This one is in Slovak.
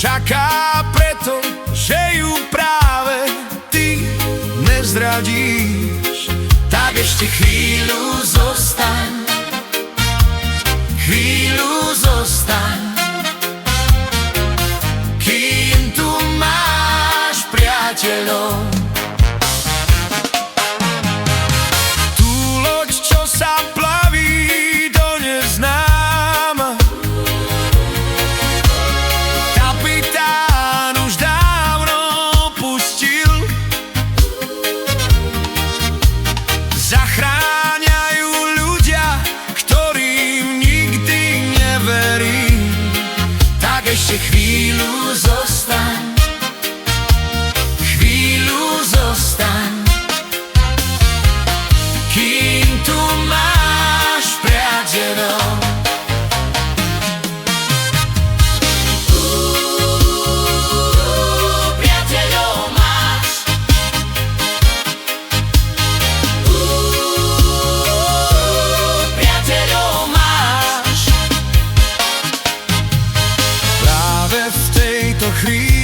čaká preto, že ju práve ty nezradíš. Tak ešte chvíľu zostaň, chvíľu zostaň, kým tu máš priateľov. Tú loď, čo sa plaví do neznáma, kapitán už dávno opustil. Zachráňajú ľudia, ktorým nikdy neverí. Tak ešte chvíľu zostaň, chvíľu zostaň, kým tu máš priateľov. Priateľov máš, priateľov máš. Práve v tejto chvíli